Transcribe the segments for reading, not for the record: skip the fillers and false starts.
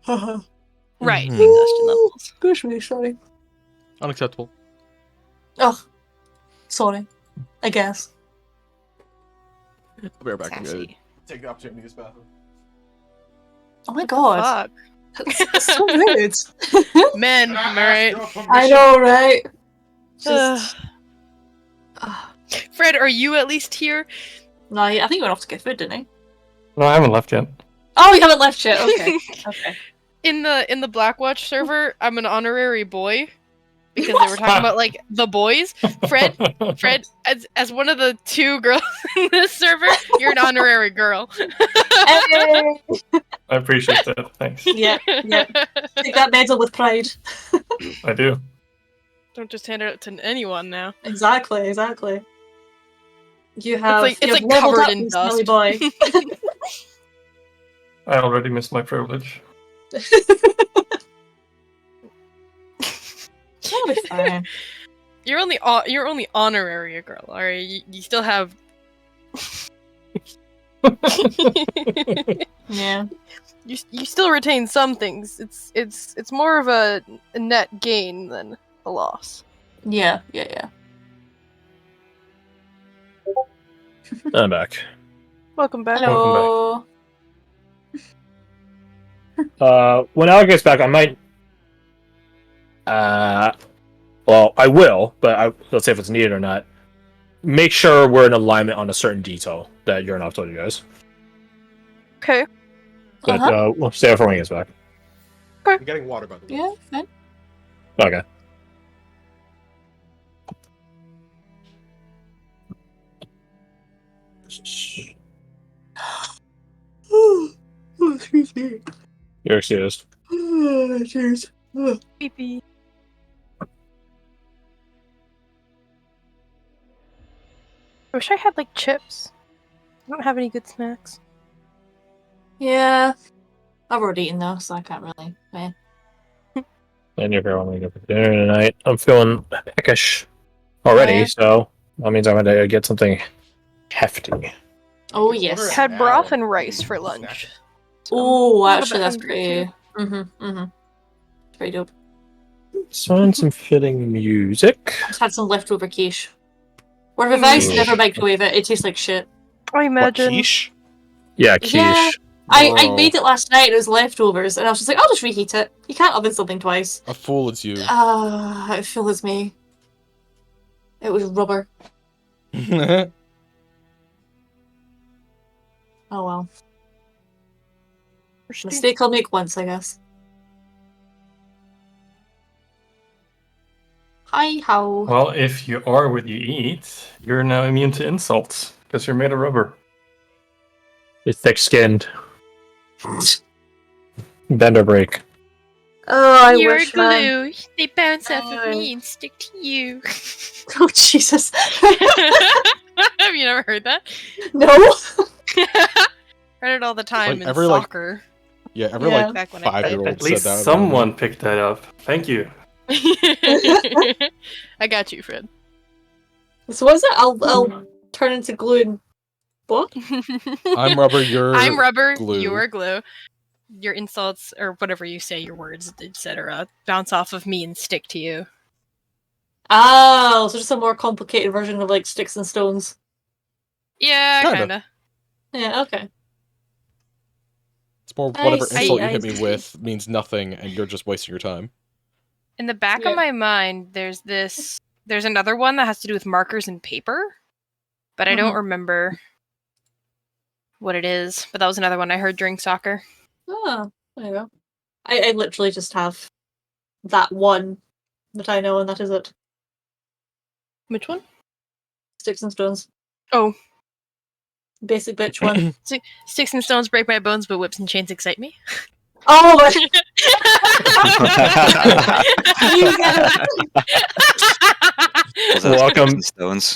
Right, exhaustion levels. Gosh me, sorry. Unacceptable. Oh, sorry. I guess. I'll be right back. Sassy. Take the opportunity to use the bathroom. Oh my god. Fuck. That's so rude. Men, am I right? I know, right? Just... Fred, are you at least here? No, I think he went off to get food, didn't he? No, I haven't left yet. Oh, you haven't left yet. Okay. Okay. In the Blackwatch server, I'm an honorary boy because they were talking about like the boys. Fred, as one of the 2 girls in this server, you're an honorary girl. Hey! I appreciate that. Thanks. Yeah, yeah. Take that medal with pride. I do. Don't just hand it out to anyone now. Exactly, exactly. You have, It's like leveled covered up, in you smelly dust. boy. I already missed my privilege. That'll be fine. You're only honorary a girl, alright? You still have. Yeah. You still retain some things. It's more of a net gain than a loss. Yeah, yeah. I'm back. Welcome back. Hello. When Alec gets back, I might. Well, I will, but let's see if it's needed or not. Make sure we're in alignment on a certain detail that you're not told you guys. Okay. But we'll stay for when he gets back. I'm getting water, by the way. Yeah, fine. Okay. Oh, excuse me. You're excused. Cheers. Pee-pee. I wish I had like chips. I don't have any good snacks. Yeah. I've already eaten though, so I can't really. And if you're only going for dinner tonight, I'm feeling peckish already, Yeah. so that means I'm going to get something hefty. Oh, yes. Had broth and rice for lunch. Oh, I'm a little actually, bit that's hungry, pretty. Pretty dope. Find some fitting music. Just had some leftover quiche. Word of advice: never microwave it. It tastes like shit. I imagine. What, quiche? Yeah, quiche. Yeah. I Whoa. made it last night. It was leftovers, and I was just like, I'll just reheat it. You can't oven something twice. A fool is you. It fills me. It was rubber. Oh well. Mistake I'll make once, I guess. Hi how. Well, if you are what you eat, you're now immune to insults because you're made of rubber. You're thick-skinned. Bend or break. Oh, I You're wish, man. glue. They bounce off of Oh. me and stick to you. Oh Jesus. Have you never heard that? No. Heard it all the time Like in every, like, soccer. Yeah, every Yeah. like Back when I 5-year-old At said least that. someone picked that up. Thank you. I got you, Fred. So what is it? I'll turn into glue and what? I'm rubber, you're I'm rubber, glue. you're glue. Your insults, or whatever you say, your words, etc., bounce off of me and stick to you. Oh, so just a more complicated version of like sticks and stones. Yeah, Kinda. kinda. Yeah, okay. It's more whatever I insult see, you hit I me see. with means nothing, and you're just wasting your time. In the back Yeah. of my mind, there's another one that has to do with markers and paper, but I don't remember what it is. But that was another one I heard during soccer. Oh, there you go. I literally just have that one that I know, and that is it. Which one? Sticks and stones. Oh. Basic bitch one. Sticks and stones break my bones, but whips and chains excite me. Oh my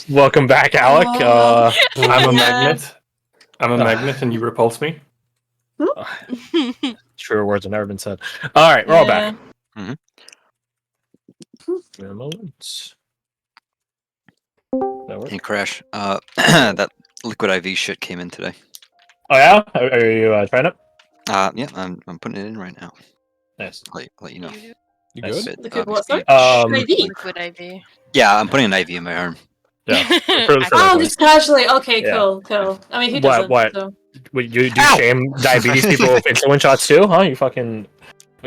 Welcome back, Alec. Oh. I'm a Yeah. magnet. I'm a magnet, and you repulse me. Truer words have never been said. All right, we're all back. Mhm. Give me a moment. That works. Hey, Crash. That liquid IV shit came in today. Oh yeah, are you trying it? Yeah, I'm putting it in right now. Nice. Let you know. You Nice. good? Liquid what, sorry? Um, IV. Liquid IV. Yeah, I'm putting an IV in my arm. Yeah. Oh, just casually. Okay, Yeah. cool. I mean, who What- doesn't? what? So. Wait, you do Ow! shame diabetes people with insulin shots too, huh? You fucking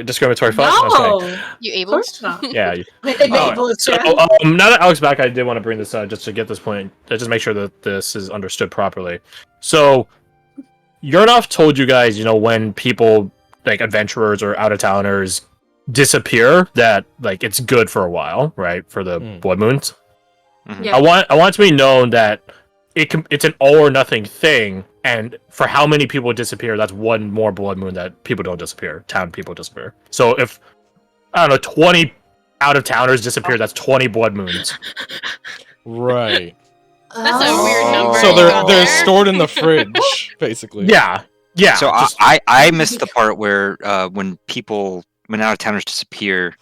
discriminatory fuck? No, I'm just kidding. No, You of able? course not. Yeah. Enables, So, yeah. now that Alex back, I did want to bring this just to get this point, just make sure that this is understood properly. So, Yurnov told you guys, when people like adventurers or out of towners disappear, that like it's good for a while, right? For the blood moons. Mhm. Yeah. I want to be known that it's an all or nothing thing, and for how many people disappear, that's one more blood moon that people don't disappear. Town people disappear. So if I don't know, 20 out of towners disappear, that's 20 blood moons. Right. That's a weird number. So you got they're there. stored in the fridge, basically. Yeah. Yeah. So just- I missed the part where when out of towners disappear,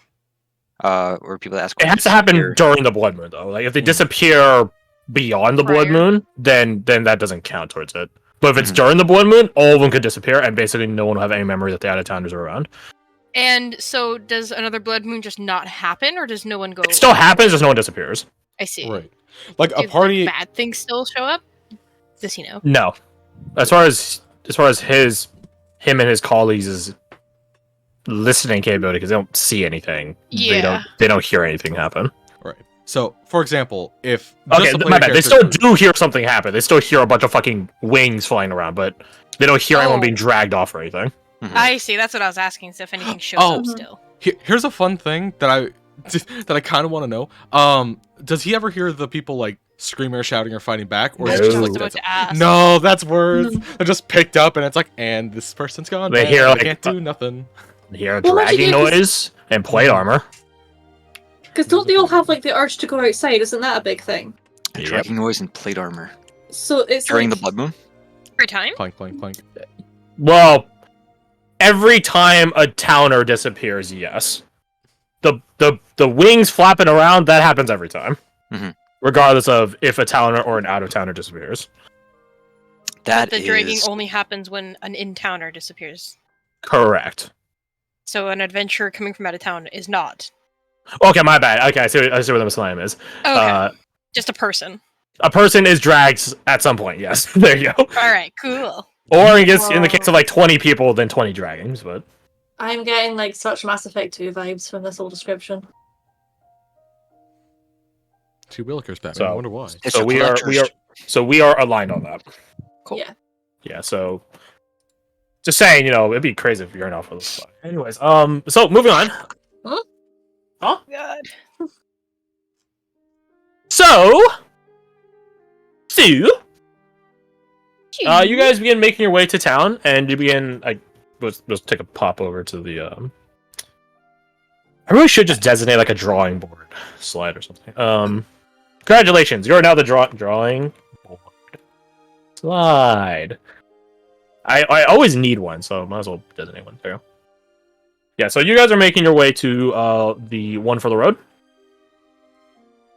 or people ask it has to happen during the blood moon though. Like if they disappear beyond the blood Prior. moon, then that doesn't count towards it. But if it's Mhm. during the blood moon, all of them could disappear, and basically no one will have any memory that the out of towners are around. And so, does another blood moon just not happen, or does no one go? It still happens, just no one disappears. I see. Right. Like a Do, party. bad things still show up? Does he know? No, as far as him and his colleagues is listening capability, because they don't see anything. Yeah. They don't hear anything happen. Right. So, for example, if Okay, just the my player bad. They characters still do hear something happen. They still hear a bunch of fucking wings flying around, but they don't hear anyone Oh. being dragged off or anything. I see. That's what I was asking. So if anything shows Oh. up still. Here's a fun thing that I kind of want to know. Does he ever hear the people like screaming or shouting or fighting back, or is it I just was like about that's- to ask. no, that's words. They're just picked up, and it's like, and this person's gone. They back, hear, I like, can't do nothing. They hear a Well, what do you dragging do? noise and plate armor. Because don't they all have like the urge to go outside? Isn't that a big thing? Yep. Dragging noise and plate armor So it's during like, the blood moon. Every time? Clank, clank, clank. Well, every time a towner disappears, yes. The wings flapping around, that happens every time. Mhm. Regardless of if a towner or an out of towner disappears. That The dragging is only happens when an in-towner disappears. Correct. So an adventurer coming from out of town is not. Okay, my bad. Okay, I see what the misalignment is. Okay. Just a person. A person is dragged at some point, yes. There you go. Alright, cool. Or in the case of like 20 people, then 20 draggings, but I'm getting like such Mass Effect 2 vibes from this whole description. Two Willikers back. So- I wonder why. It's so a we are collector's. aligned on that. Cool. Yeah. Yeah, so just saying, it'd be crazy if you're not for this. Anyways, so moving on. God. So, you guys begin making your way to town, and you begin. Let's take a pop over to the. I really should just designate like a drawing board slide or something. Congratulations, you're now the drawing board slide. I always need one, so might as well designate one. There you go. Yeah, so you guys are making your way to the one for the road.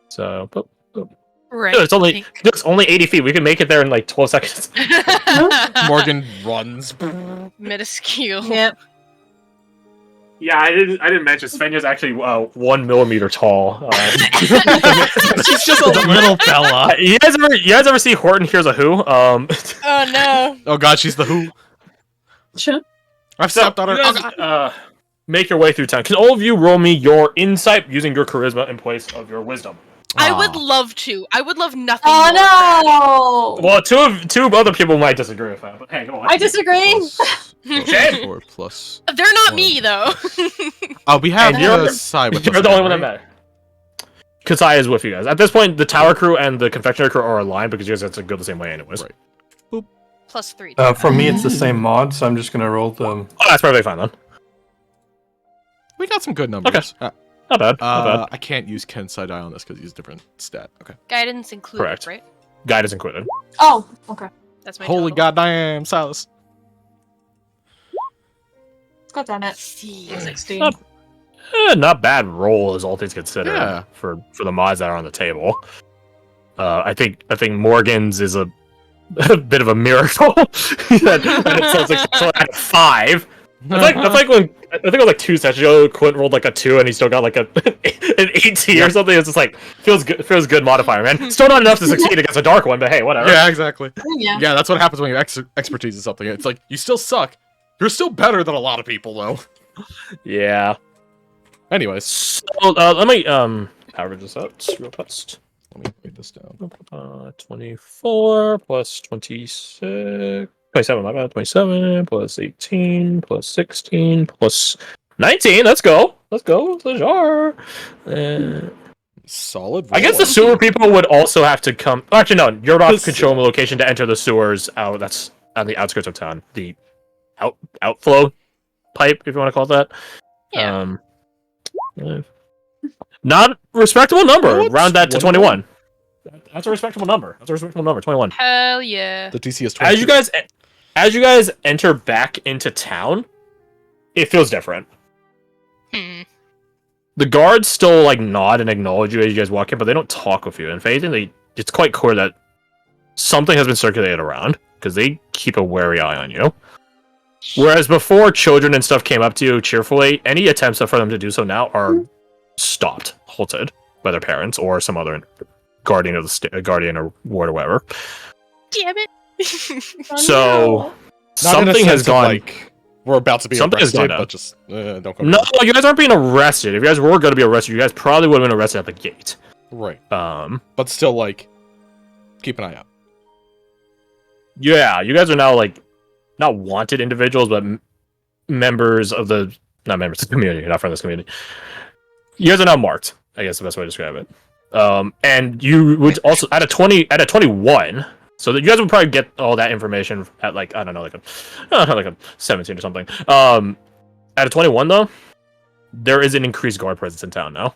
So, Right. dude, it's only 80 feet. We can make it there in like 12 seconds. Morgan runs. Minuscule. Yep. Yeah, I didn't mention Svenja's actually 1 millimeter tall. She's just a little fella. You guys ever see Horton Hears a Who? Oh no. Oh god, she's the Who. Sure. I've So, stepped on her. you Oh, guys, god. make your way through town. Can all of you roll me your insight using your charisma in place of your wisdom? I would Aw. love to. I would love nothing Oh more. no! Well, two other people might disagree with that, but hey, go on. I disagree. Shame. 4 plus. They're not One. me though. Oh, we have And you're- the side with You're us the only now, one that right? met. Kasai is with you guys. At this point, the tower crew and the confectionery crew are aligned because you guys have to go the same way anyways. Right. +3. For me, it's the same mod, so I'm just gonna roll them. Oh, that's perfectly fine then. We got some good numbers. Not bad. Not bad. I can't use Ken's side eye on this because he's a different stat. Okay. Guidance included, Correct. right? Guide is included. Oh, okay. That's my Holy total. goddamn, Silas. God damn it. 16. Not Not bad roll, as all things considered, Yeah. for the mods that are on the table. I think Morgan's is a bit of a miracle. that it sounds like someone had a 5. That's like I think it was like 2 sessions ago. Quint rolled like a 2, and he still got like an 18 or something. It's just like feels good modifier, man. Still not enough to succeed against a dark one, but hey, whatever. Yeah, exactly. Yeah. Yeah, that's what happens when you expertise in something. It's like you still suck. You're still better than a lot of people, though. Yeah. Anyways, So let me average this out real fast. let me write this down. 24 plus 26. 27, my bad. 27 plus 18 plus 16 plus 19. Let's go. Let's go. Lejar. Solid. I guess the sewer people would also have to come. Actually, no. You're not controlling the location to enter the sewers out. That's on the outskirts of town. The outflow pipe, if you want to call it that. Yeah. Not respectable number. What? Round that to 21. That's a respectable number. 21. Hell yeah. The DC is 22. As you guys enter back into town, it feels different. Hmm. The guards still like nod and acknowledge you as you guys walk in, but they don't talk with you. And if anything, it's quite clear that something has been circulated around because they keep a wary eye on you. Whereas before, children and stuff came up to you cheerfully, any attempts for them to do so now are stopped, halted by their parents or some other guardian of the guardian or ward or whatever. Damn it. So Not in a something has sense of, gone. like, we're about to be Something has arrested, gone but just don't come. No, you guys aren't being arrested. If you guys were going to be arrested, you guys probably would have been arrested at the gate. Right. Um, But still, like, keep an eye out. yeah, you guys are now like not wanted individuals, but members of the not members of the community, not from this community. You guys are now marked. I guess the best way to describe it. And you would also at a 21. So that you guys would probably get all that information at like I don't know, like a 17 or something. At a 21 though, there is an increased guard presence in town now.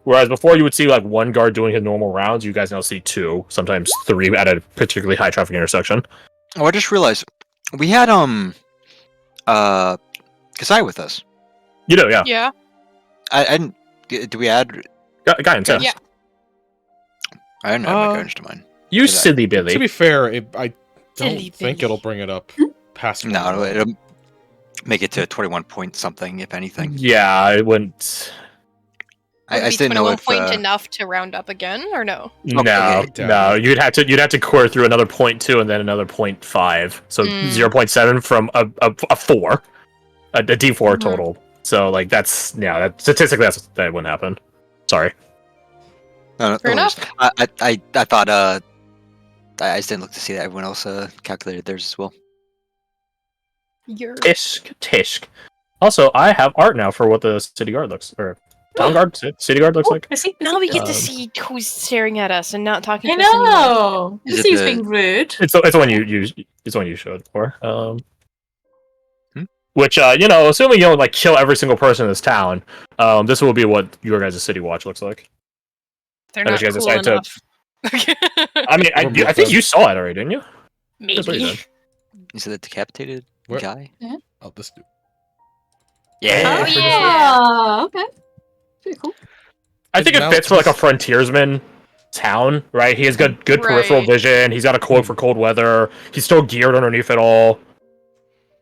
Whereas before you would see like one guard doing his normal rounds, you guys now see 2, sometimes 3 at a particularly high traffic intersection. Oh, I just realized we had Kasai with us. You do, yeah. Yeah. I didn't. Do we add? Guy in town. Yeah. I didn't have my guns to mine. You Did I? silly To Billy. be fair, I don't Silly think Billy. it'll bring it up past. No, it'll make it to 21 point something, if anything. Yeah, I wouldn't. I Would just be didn't know 21 if. point enough to round up again, or no? No, yeah, no. You'd have to core through another 0.2 and then another 0.5. So Mm. 0.7 from a 4, a D4 Mhm. total. So like that statistically that wouldn't happen. Sorry. No, Fair no worries. enough. I thought I just didn't look to see that everyone else calculated theirs as well. You're Tishk. Also, I have art now for what the city guard looks or town guard, city guard looks like. I see. now we get to Um, see who's staring at us and not talking I to us anymore. know. Is This it seems the- being rude. It's the one it's the one you showed for. Hmm? Which assuming you don't like kill every single person in this town, this will be what your guys' city watch looks like. They're Unless not you guys cool decide to- enough. I mean, I Remove think them. you saw it already, didn't you? That's what you Maybe. did. Is it the decapitated Where- guy? Oh, this dude. Yeah. Oh, pretty yeah. Okay. Pretty cool. I think it Now fits for like a it's- frontiersman town, right? He has good peripheral Right. vision. He's got a cloak for cold weather. He's still geared underneath it all.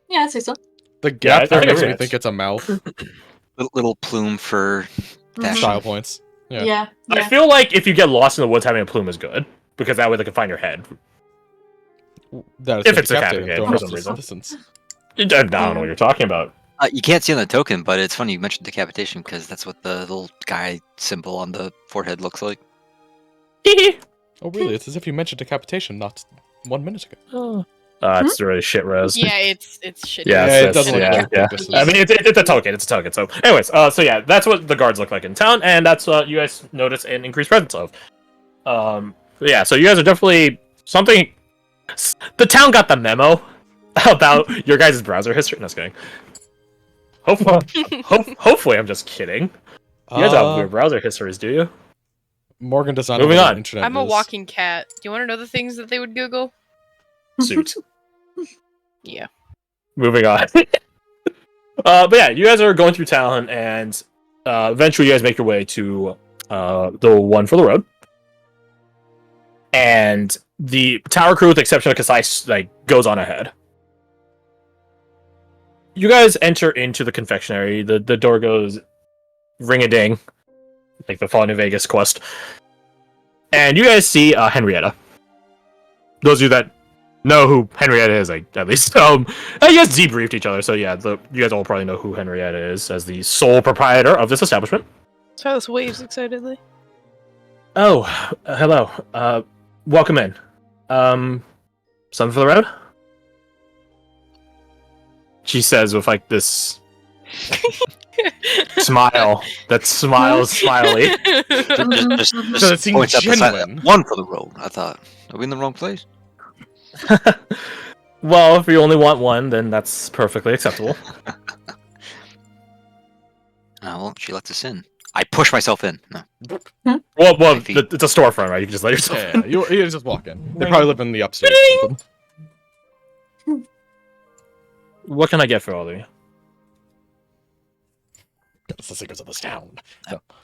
Yeah, I'd say so. The Yeah, gap I there think makes it me fits. think it's a mouth. Little plume for fashion. Style points. Yeah. Yeah. I feel like if you get lost in the woods, having a plume is good because that way they can find your head. That is If it's decapitated, decapitated, don't for know some the reason. distance. I don't know what you're talking about. You can't see on the token, but it's funny you mentioned decapitation because that's what the little guy symbol on the forehead looks like. Oh, really? It's as if you mentioned decapitation not 1 minute ago. It's really shit res. Yeah, it's shitty. Yeah, Yeah, it it's- doesn't yeah, look yeah. good. I mean, it's a token. It's a token. So, anyways, so yeah, that's what the guards look like in town, and that's what you guys notice an increased presence of. Yeah, so you guys are definitely something. The town got the memo about your guys' browser history. No, just kidding. Hopefully, I'm just kidding. You guys have weird browser histories, do you? Morgan does not Moving know what on. internet I'm a is. walking cat. Do you want to know the things that they would Google? Suit. Yeah. Moving on. But yeah, you guys are going through town, and eventually you guys make your way to the one for the road. And the tower crew, with the exception of Kasai, like goes on ahead. you guys enter into the confectionery. The door goes ring-a-ding, like the Fallout New Vegas quest. And you guys see Henrietta. Those of you that know who Henrietta is, at least, you guys debriefed each other, so yeah, you guys all probably know who Henrietta is as the sole proprietor of this establishment. Silas waves excitedly. Oh, hello. Welcome in. Something for the road? She says with like this smile that smiles smiley. So it seems points up the side. genuine. One for the road. I thought, are we in the wrong place? Well, if you only want one, then that's perfectly acceptable. Well, she lets us in. I push myself in. No. Well, It's it's a storefront, right? You can just let yourself in. Yeah, you just walk in. They probably live in the upstairs. or something. What can I get for all of you? That's the secrets of this town.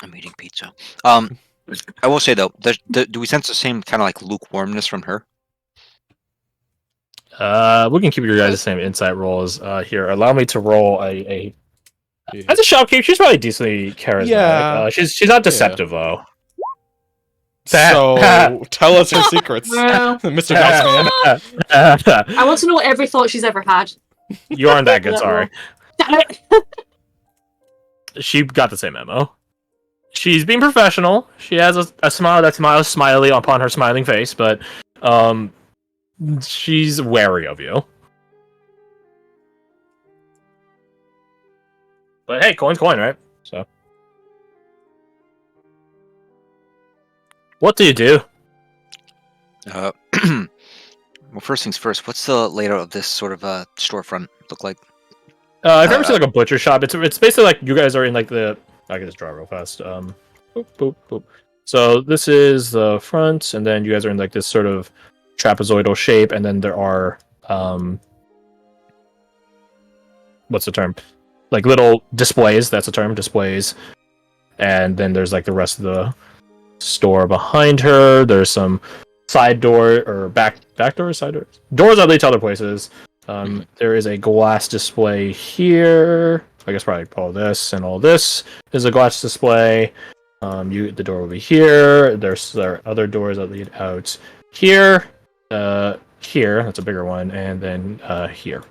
I'm eating pizza. I will say though, do we sense the same kind of like lukewarmness from her? We can keep your guys the same insight rolls here. Allow me to roll a Yeah. as a shopkeeper, she's probably decently charismatic. Yeah. She's not deceptive though. So tell us your secrets, Well, Mr. Dustman. I want to know every thought she's ever had. You aren't that good, sorry. Damn it. She got the same memo. She's being professional. She has a smile that smiles smiley upon her smiling face, but she's wary of you. But hey, coin's coin, right? So, what do you do? Well, first things first. What's the layout of this sort of storefront look like? I've ever seen like a butcher shop. It's basically like you guys are in like the. I can just draw real fast. Boop, boop, boop. So this is the front, and then you guys are in like this sort of trapezoidal shape, and then there are what's the term? Like little displays. That's the term, displays. And then there's like the rest of the store behind her. There's some side door or back doors, side doors that lead to other places. There is a glass display here. I guess probably all this and all this is a glass display. The door over here. There are other doors that lead out here. Here, that's a bigger one, and then here.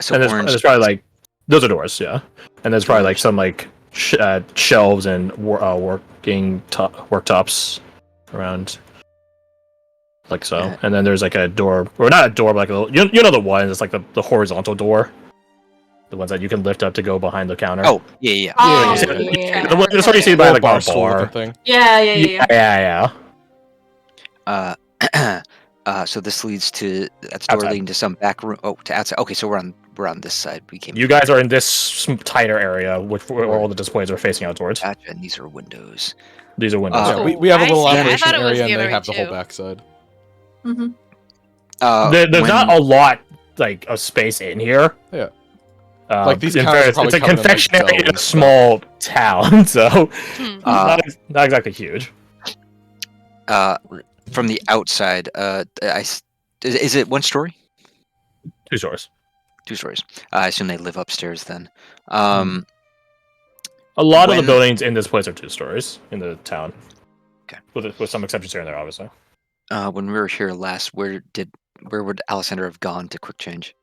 So And there's probably like those are doors, yeah. And there's probably like some like shelves and worktops around, like so. Yeah. And then there's like a door, or not a door, but like a little, you know the one. It's like the horizontal door, the ones that you can lift up to go behind the counter. Oh, yeah. Oh, yeah. That's what you see by like a bar. thing. Yeah. So this leads to that's door Outside. leading to some back room. Oh, to outside. Okay, so we're on this side. We came. You guys are in this tighter area, where all the displays are facing out towards. Gotcha, and these are windows. These are windows. Yeah, we have a I little see. I operation thought it was area, the and they other have the whole two. backside. Mm-hmm. There's not a lot like of space in here. Yeah. Like these in counters are fairness, probably it's a covered in, like, confectionery dough in a and stuff. small town, so Hmm. not exactly huge. From the outside, is it one story? 2 stores. 2 stories. I assume they live upstairs then. A lot of the When- buildings in this place are 2 stories in the town. Okay. With some exceptions here and there, obviously. When we were here last, where would Alexander have gone to quick change?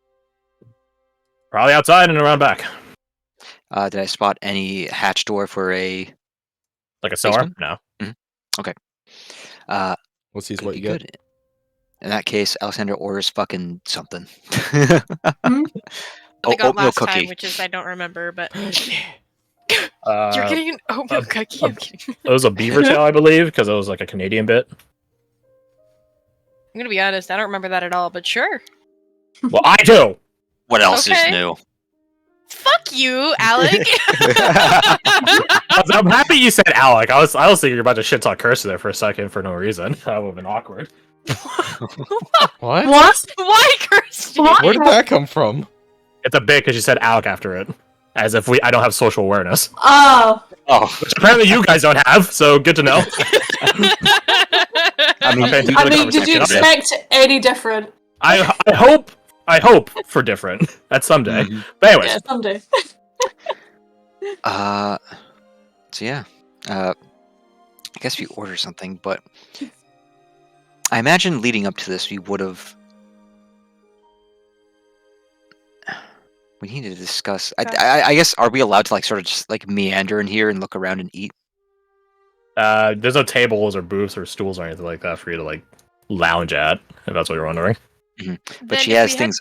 Probably outside and around back. Did I spot any hatch door for a? Like a cellar? Basement? No. Let's see Could what be you get. good. In that case, Alexander orders fucking something. What they got Oatmeal last cookie. time, which is I don't remember, but you're Uh, getting an oatmeal cookie. I'm kidding. it was a beaver tail, I believe, because it was like a Canadian bit. I'm gonna be honest, I don't remember that at all, but sure. Well, I do! What else is Okay. new? Fuck you, Alec. I'm happy you said Alec. I was thinking you're about to shit talk Cursor there for a second for no reason. That would have been awkward. What? What? Why, Kirsty? What? Where did that come from? It's a bit because you said Alec after it. As if I don't have social awareness. Oh. Oh, Which apparently you guys don't have, so good to know. I mean, Okay, I mean, did you conversation. expect any different? I hope I hope for different at someday. Mhm. But anyways, Yeah, someday. So yeah, I guess we order something, but I imagine leading up to this, we would have. We need to discuss. I guess, are we allowed to like sort of just like meander in here and look around and eat? there's no tables or booths or stools or anything like that for you to like lounge at, if that's what you're wondering. But she has things.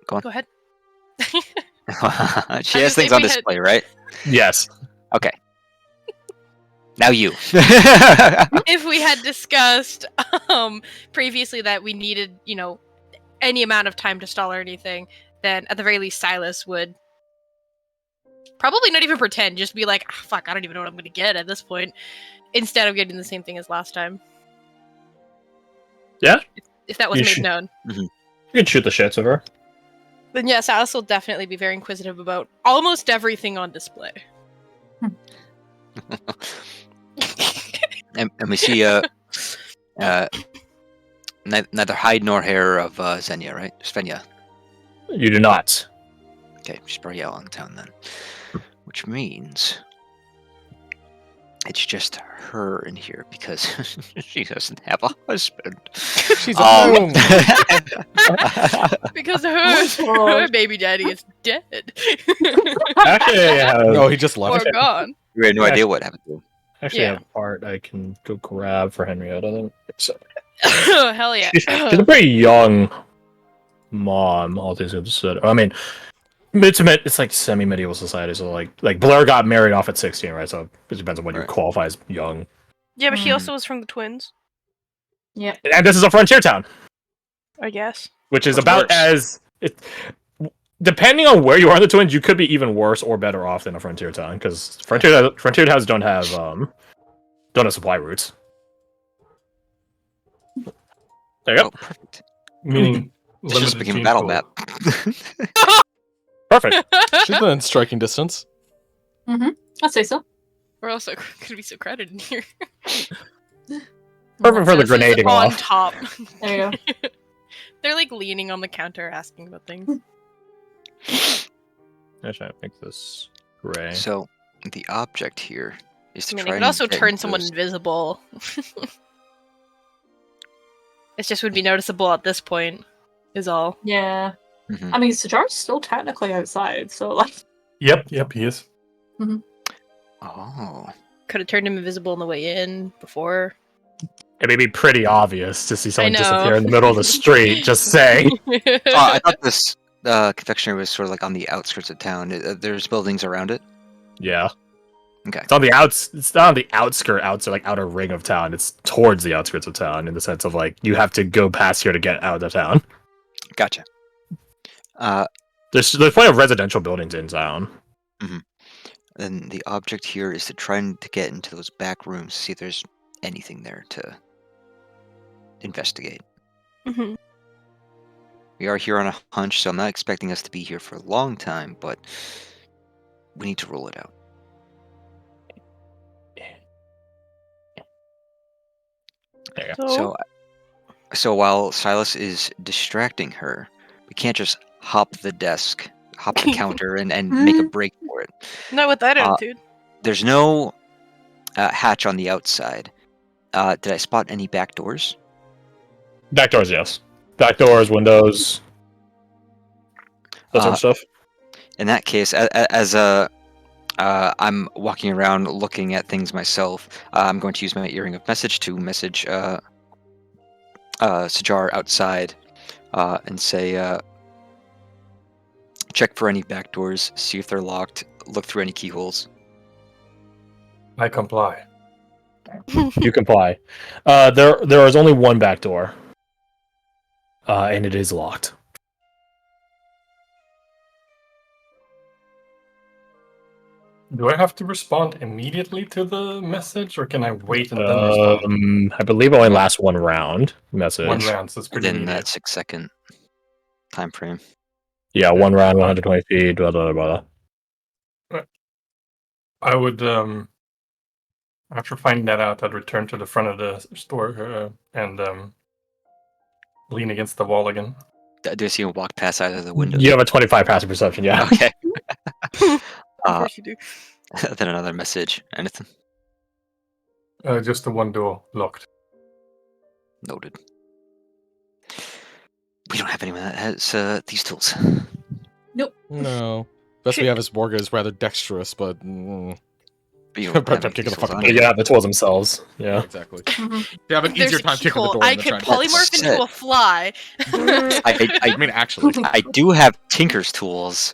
Go ahead. She I was has gonna say things on we had- display, right? Yes. Okay. Now you. If we had discussed previously that we needed, any amount of time to stall or anything, then at the very least Silas would probably not even pretend, just be like, fuck, I don't even know what I'm gonna get at this point, instead of getting the same thing as last time. Yeah? If that was You made should- known. You can shoot the shits of her. Then yeah, Silas will definitely be very inquisitive about almost everything on display. and we see neither hide nor hair of Xenia, right? Svenja. You do not. Okay, she's probably out on town then. Which means it's just her in here because she doesn't have a husband. She's home. Because her baby daddy is dead. Actually, I have, No, he just or left. gone. We had no idea what happened to him. actually Yeah. have a part I can go grab for Henrietta. Then. So, Hell yeah. she's a pretty young mom, all things considered. I mean, it's like semi-medieval society, so like Blair got married off at 16, right? So it depends on what you Right. qualify as young. Yeah, but she Mm. also was from the twins, Yeah. And this is a frontier town, I guess. which is What's about worse? depending on where you are in the twins, you could be even worse or better off than a frontier town, because frontier towns don't have supply routes. There you Oh, go. perfect. Meaning This just limited became a gene battle pool. map. Perfect. She's within striking distance. I'd say so. We're also gonna be so crowded in here. Perfect for the This is grenading on off. top. There you go. They're like leaning on the counter asking about things. Actually, I make this gray. So the object here is to I mean, try it could and also get turn into someone those- invisible. It just would be noticeable at this point, is all. Yeah. Mhm. I mean, Sajar's still technically outside, so like. Yep, he is. Oh. Could have turned him invisible on the way in before. It may be pretty obvious to see someone know. disappear in the middle of the street. Just saying. Oh, I thought this confectionery was sort of like on the outskirts of town. There's buildings around it. Yeah. Okay. It's on the outs. It's not on the outskirts, like outer ring of town. It's towards the outskirts of town, in the sense of like you have to go past here to get out of town. Gotcha. There's plenty of residential buildings in town. Then the object here is to try to get into those back rooms, see if there's anything there to investigate. Mhm. We are here on a hunch, so I'm not expecting us to be here for a long time, but we need to rule it out. There you go. So while Silas is distracting her, we can't just hop the desk, hop the counter, and make a break for it. Not with that attitude. There's no hatch on the outside. Did I spot any back doors? Back doors, yes. Back doors, windows, that sort of stuff. In that case, I'm walking around looking at things myself. I'm going to use my earring of message to message Sajar outside and say, check for any back doors, see if they're locked, look through any keyholes. I comply. You comply. There is only one back door, and it is locked. Do I have to respond immediately to the message, or can I wait and then respond? I believe it only lasts one round. Message. One round, so it's pretty Within immediate. that 6-second time frame. Yeah, one round, 120 feet. Blah blah blah. I would, after finding that out, I'd return to the front of the store and lean against the wall again. Do I see him walk past either of the windows? You have a 25 passive perception, yeah. Okay. Of course you do. Then another message. Anything? Just the one door locked. Noted. We don't have anyone that has these tools. No. Best we have is Morgan is rather dexterous, but But you don't Prep have any kicking the tools fucking on door. you. Yeah, the tools themselves. Yeah. exactly. Mhm. They have an There's easier a time kicking the keyhole. door. I than could trying to get polymorph That's into it. a fly. I mean, actually, I do have Tinker's tools.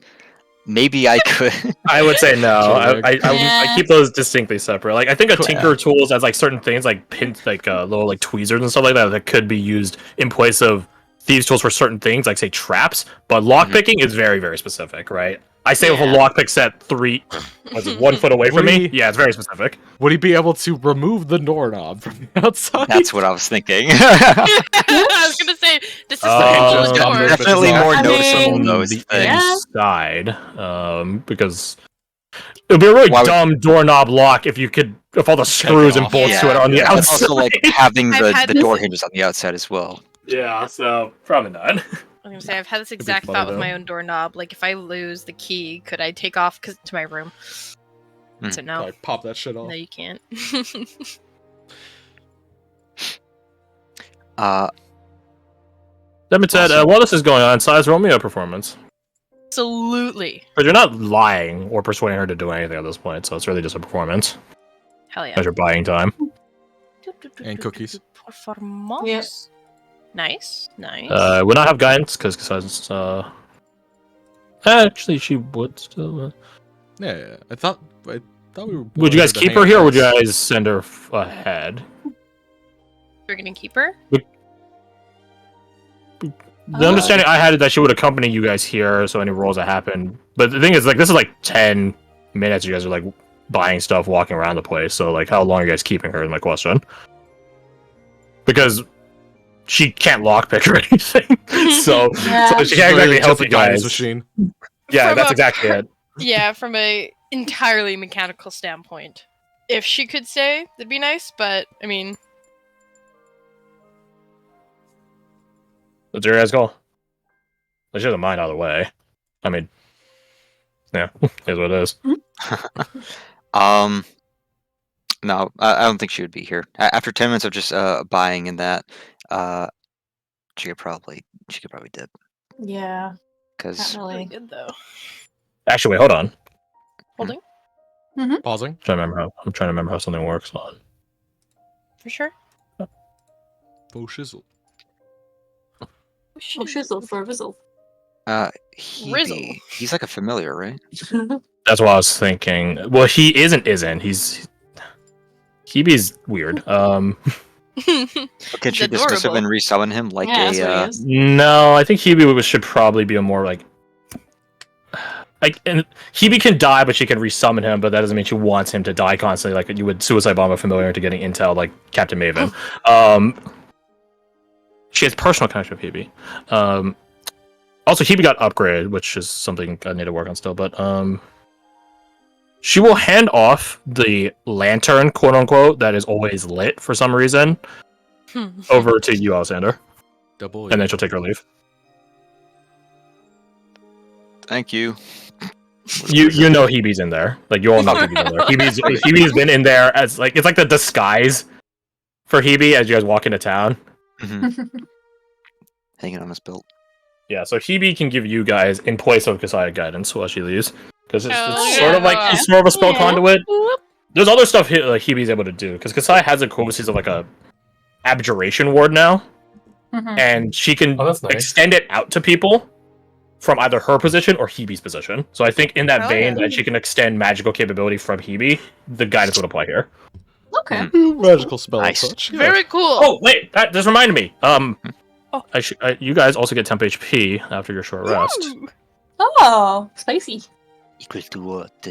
Maybe I could. I would say no. Jared. I Yeah. keep those distinctly separate. Like I think a Cool. tinker tools has like certain things like pins, like little like tweezers and stuff like that could be used in place of thieves tools for certain things, like say traps. But lockpicking is very very specific, right? I say with a Yeah. lockpick set 1 foot away from me. Woody. Yeah, it's very specific. would he be able to remove the doorknob from the outside? That's what I was thinking. I was gonna say this is the whole Um, door. Definitely more I noticeable mean, those the things. Yeah. inside, because it would be a really Why would- dumb doorknob lock if all the screws and off. bolts to Yeah. it are on the But outside. also like having I've had the this- door hinges on the outside as well. Yeah, so probably not. I was gonna say I've had this be exact funny, thought with though. my own doorknob. Like if I lose the key, could I take off to my room? Hmm. So no, Like, pop that shit off. no, you can't. Uh, That being said, Also- while this is going on, Size, roll me a performance. Absolutely. But you're not lying or persuading her to do anything at this point, so it's really just a performance. Hell yeah. As you're buying time. And cookies. Performance. Yep. Nice, nice. Would not have guidance, because Size, actually, she would still. Yeah, I thought we were. Would you guys wanted to keep hang her here, or would you out. guys send her ahead? We're gonna keep her. The understanding I had is that she would accompany you guys here, so any rolls that happen. But the thing is, like, this is like 10 minutes. You guys are like buying stuff, walking around the place. So, like, how long are you guys keeping her? Is my question. Because she can't lockpick or anything, so Yeah. she can't Really exactly just help a you guidance guys. machine. Yeah, From that's a- exactly it. Yeah, from a entirely mechanical standpoint. If she could stay, that'd be nice. But I mean, What's your guys' call? She doesn't mind either way. I mean, yeah, is what it is. No, I don't think she would be here. After 10 minutes of just buying in that, she could probably dip. Yeah. Because Not really really. good though. Actually, wait, hold on. Pausing. I'm trying to remember how something works on. For sure. Faux shizzle. Oh, shizzle for a vizzle. Hebe, he's like a familiar, right? That's what I was thinking. Well, he isn't. Hebe's weird. Can He's she dismiss him adorable. and resummon him like Yeah, that's what a? he is. No, I think Hebe should probably be a more like. And Hebe can die, but she can resummon him. But that doesn't mean she wants him to die constantly, like you would suicide bomb a familiar into getting intel, like Captain Maven. She has personal connection with Hebe. Also, Hebe got upgraded, which is something I need to work on still. But she will hand off the lantern, quote unquote, that is always lit for some reason, over to you, Alexander, Double. and then she'll take her leave. Thank you. You know Hebe's in there. Like you all know Hebe's in there. Hebe's been in there as like it's like the disguise for Hebe as you guys walk into town. Mhm. Hanging on his belt. Yeah, so Hebe can give you guys in place of Kasaya guidance while she leaves. Because it's Oh, sort of like yeah. it's more of a spell Yeah. conduit. There's other stuff Hebe's able to do because Kasaya has the qualities of like a abjuration ward now, Mhm. and she can Oh, that's nice. extend it out to people from either her position or Hebe's position. So I think in that Oh, vein yeah. that she can extend magical capability from Hebe, the guidance would apply here. Okay. Magical spell Nice. touch. Yeah. Very cool. Oh wait, that just reminded me. Oh. You guys also get temp HP after your short rest. Ooh. Oh, spicy. Equal to what?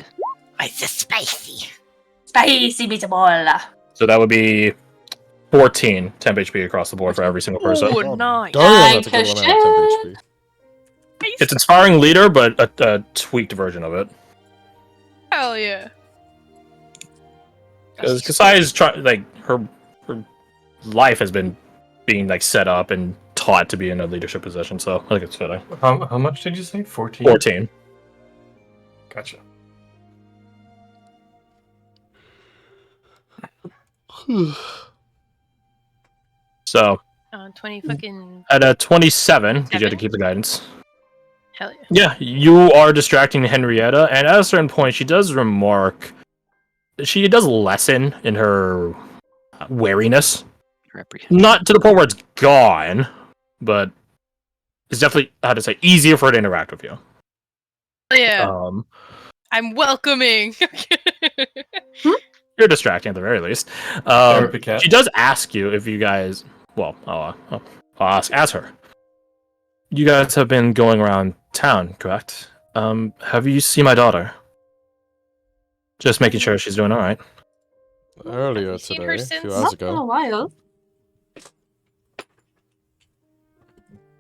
It's a spicy. Spicy meatball. So that would be 14 temp HP across the board for every single person. Oh, nice. Darn, that's a good amount of temp HP. It's Inspiring Leader, but a tweaked version of it. Hell yeah. Because Kasai is trying, like her life has been being like set up and taught to be in a leadership position, so I think it's fitting. How much did you say? 14? 14. Gotcha. So 20 fucking at a 27, because you had to 7? keep the guidance. hell yeah. Yeah, you are distracting Henrietta, and at a certain point, she does remark. She does lessen in her wariness. Not to the point where it's gone, but it's definitely, how to say, easier for her to interact with you. Yeah. I'm welcoming. You're distracting at the very least. Therapy cat. She does ask you if you guys. Well, I'll ask her. You guys have been going around town, correct? Have you seen my daughter? Just making sure she's doing all right. Earlier you seen her today, a few since- hours Not in a ago. while.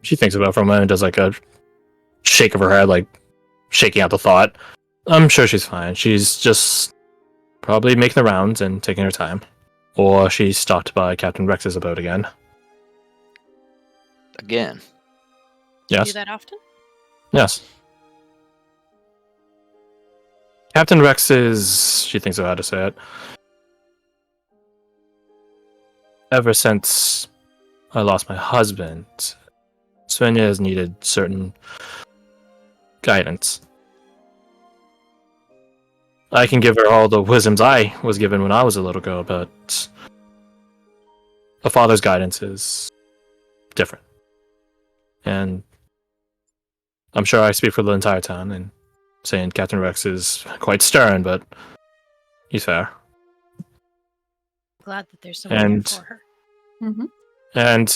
She thinks about it for a moment and does like a shake of her head, like shaking out the thought. I'm sure she's fine. She's just probably making the rounds and taking her time. Or she stopped by Captain Rex's boat again. Again. Do Yes. that often? Yes. Captain Rex is... She thinks of how to say it. Ever since I lost my husband, Svenja has needed certain guidance. I can give her all the wisdoms I was given when I was a little girl, but a father's guidance is different. And I'm sure I speak for the entire town in saying Captain Rex is quite stern, but he's fair. Glad that there's someone And- there for her. Mm-hmm. And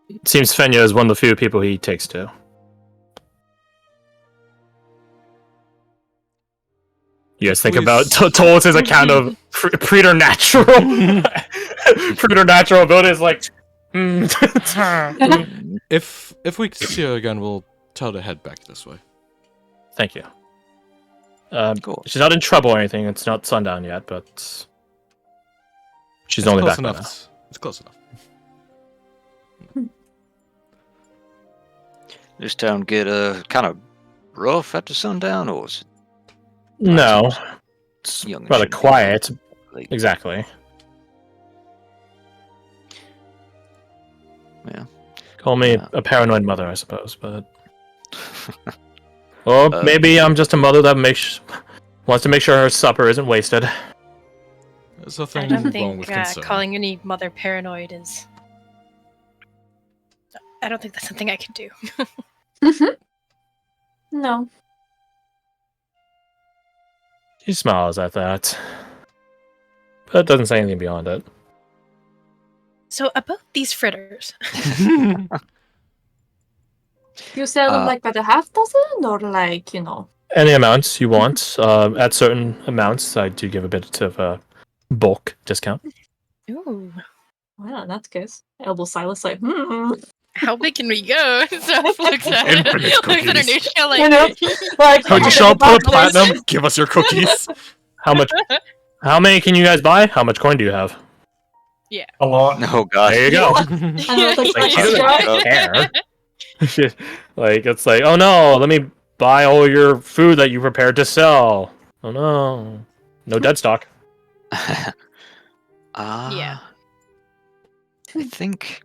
it seems Svenja is one of the few people he takes to. You guys think Please. about Tolus's account of preternatural preternatural abilities, like If we see her again, we'll tell her to head back this way. Thank you. Cool. She's not in trouble or anything. It's not sundown yet, but she's It's only close back by now. enough. It's close enough. This town get kind of rough after sundown, or is No, it's Young and rather shouldn't be quiet. like Exactly. Yeah. Call me Yeah. a paranoid mother, I suppose, but or Uh, maybe I'm just a mother that wants to make sure her supper isn't wasted. There's a I thing don't wrong think with concern. calling any mother paranoid is. I don't think that's something I could do. No. She smiles at that, but doesn't say anything beyond it. So about these fritters, You sell them Uh, like by the half dozen, or like, you know? Any amounts you want. At certain amounts, I do give a bit of a bulk discount. ooh, Well, in that case, Elbow Silas like, how big can we go? Seth looks at it, Infinite looks at cookies. Anushka like, You know, like, How'd you show up for platinum? Give us your cookies. How much? How many can you guys buy? How much coin do you have? A lot. oh god. There you go. And I was like, Like, she extra. doesn't care. Like, it's like, oh no, let me buy all your food that you prepared to sell. Oh no, no dead stock. Yeah. I think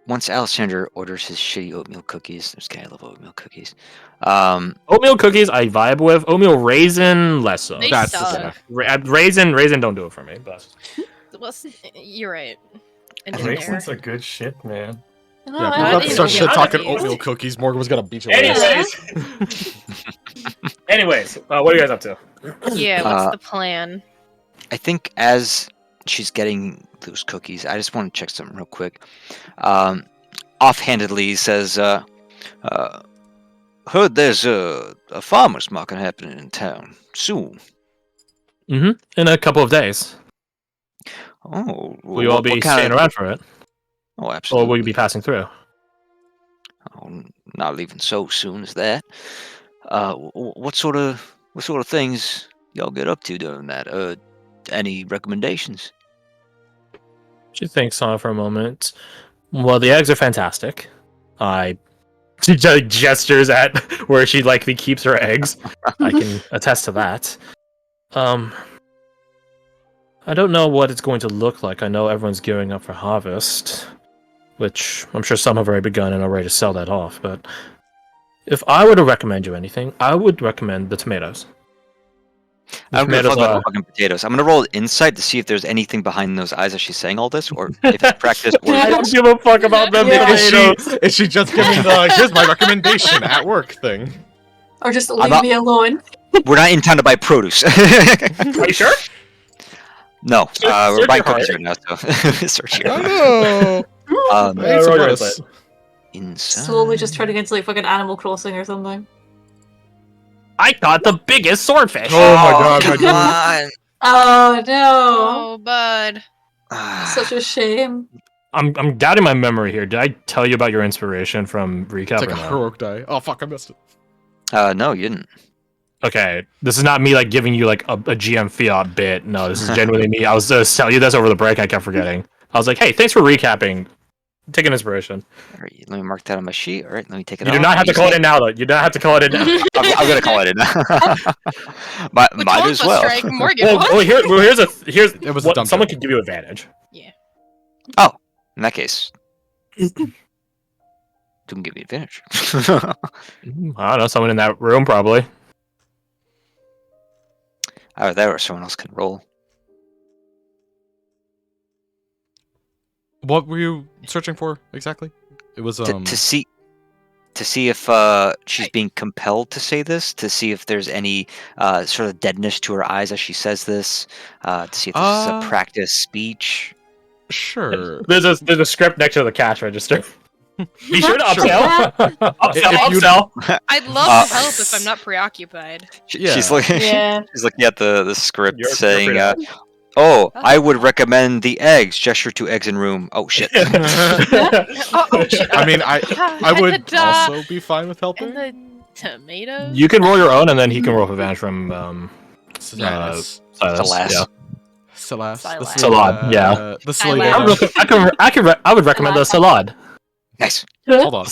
once Alexander orders his shitty oatmeal cookies, this guy I love oatmeal cookies. Oatmeal cookies I vibe with. Oatmeal raisin less so. They That's suck. Raisin don't do it for me. But Well, you're right. And in Raisins there. are good shit, man. No, Yeah, I we're I about to didn't start get shit talking cookies. oatmeal cookies. Morgan was gonna beat your anyways, what are you guys up to? Yeah, what's the plan? I think as she's getting those cookies, I just want to check something real quick. Offhandedly, he says, heard there's a farmer's market happening in town soon. In a couple of days. Oh, Will you all be staying around for it, Oh, or absolutely. will you be passing through? Oh, not leaving so soon as that. What sort of things y'all get up to during that? Any recommendations? She thinks on it for a moment. Well, the eggs are fantastic. She gestures at where she likely keeps her eggs. I can attest to that. I don't know what it's going to look like. I know everyone's gearing up for harvest, which I'm sure some have already begun and are ready to sell that off. But if I were to recommend you anything, I would recommend the tomatoes. I don't give a fuck about fucking potatoes. I'm gonna roll insight to see if there's anything behind those eyes as she's saying all this, or if it's practice. Or I don't give a fuck about them potatoes. Is she just giving the here's my recommendation at work thing? Or just leave me alone. We're not in town to buy produce. Are you sure? No, we're Search buying your cookies heart. right now. So search here. Oh no! Roll your insight. Inside. Slowly just turning into like fucking Animal Crossing or something. I caught the biggest swordfish. Oh my god, my come dude. on. Oh no! Oh, bud. Such a shame. I'm doubting my memory here. Did I tell you about your inspiration from recap? It's like or a no? heroic die. Oh fuck, I missed it. No, you didn't. Okay, this is not me like giving you like a GM fiat bit. No, this is genuinely me. I was tell you this over the break. I kept forgetting. I was like, hey, thanks for recapping. Take an inspiration. All right, let me mark that on my sheet. All right, let me take it You off. do not have to call it in now, though. You don't have to call it in now. I'm gonna call it in. Which Might one as was well. Strike Morgan? well, What? here's It was a what, dumb someone joke. can give you advantage. In that case, don't give me advantage. I don't know, someone in that room probably. Either that or someone else can roll. What were you searching for exactly? It was To see if she's being compelled to say this, to see if there's any sort of deadness to her eyes as she says this, to see if this is a practice speech. Sure. There's a script next to the cash register. Be sure to Sure. upsell. upsell. I'd love to help if I'm not preoccupied. She's looking. Yeah. She's looking at the script, You're saying, free to- "Oh, I would recommend the eggs. Gesture to eggs in room. Oh shit." Oh, shit. I mean, I And would the, also be fine with helping. And the tomatoes? You can roll your own, and then he can roll for advantage from Silas. Silas. Silas. Yeah. Salas. Silas. Salad, yeah. The Silas. Salad. I would recommend the salad. Nice. Hold on.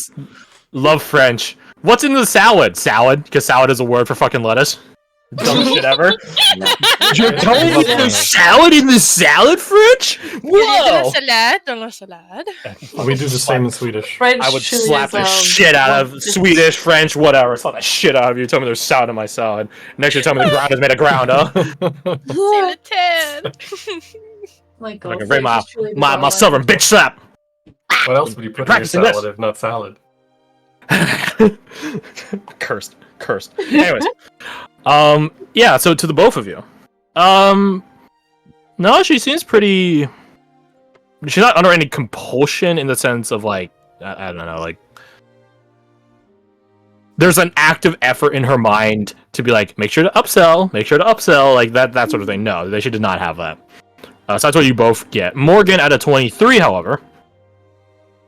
Love French. What's in the salad? Salad, because salad is a word for fucking lettuce. Dumbest shit ever. You're telling me there's salad in the salad, French? Whoa! Dans la salade. We do the same in Swedish. French I would chili slap is, the shit out of just- Swedish, French, whatever. Slap the shit out of you. Tell me there's salad in my salad. Next, you tell me the ground is made of ground, huh? C'est le 10. My god. Like, bring French is chili my bizarre. southern bitch slap. What else would you put in your Practicing this. salad if not salad? Cursed. Anyways, yeah. So to the both of you, no, she seems pretty. She's not under any compulsion in the sense of like I don't know, like there's an active effort in her mind to be like, make sure to upsell, like that sort of thing. No, she did not have that. So that's what you both get. Morgan at a 23, however,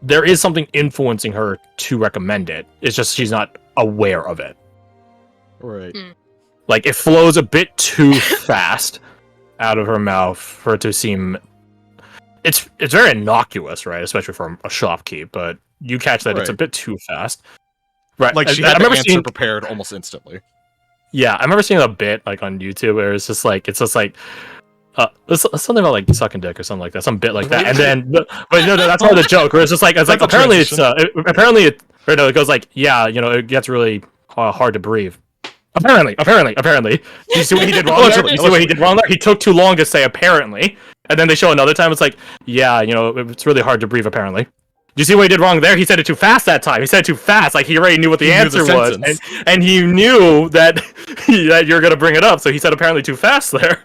there is something influencing her to recommend it. It's just she's not aware of it. Right. Like it flows a bit too fast out of her mouth for it to seem. It's very innocuous, right? Especially for a shopkeep, but you catch that it's a Right. bit too fast. Right. Like she I had the remember answer seeing, prepared almost instantly. yeah, I remember seeing a bit like on YouTube where it's just like it's something about like sucking dick or something like that, some bit like that, and then but no, that's part of the joke. Where it's just like That's a apparently it's transition. it goes like yeah, it gets really hard to breathe. Apparently. Do you see what he did wrong there? You see what he did wrong there? He took too long to say apparently, and then they show another time. It's like yeah, it's really hard to breathe. Apparently. Do you see what he did wrong there? He said it too fast that time. He said it too fast. Like he already knew what the He knew the answer was, sentence. and he knew that that you're gonna bring it up. So he said apparently too fast there.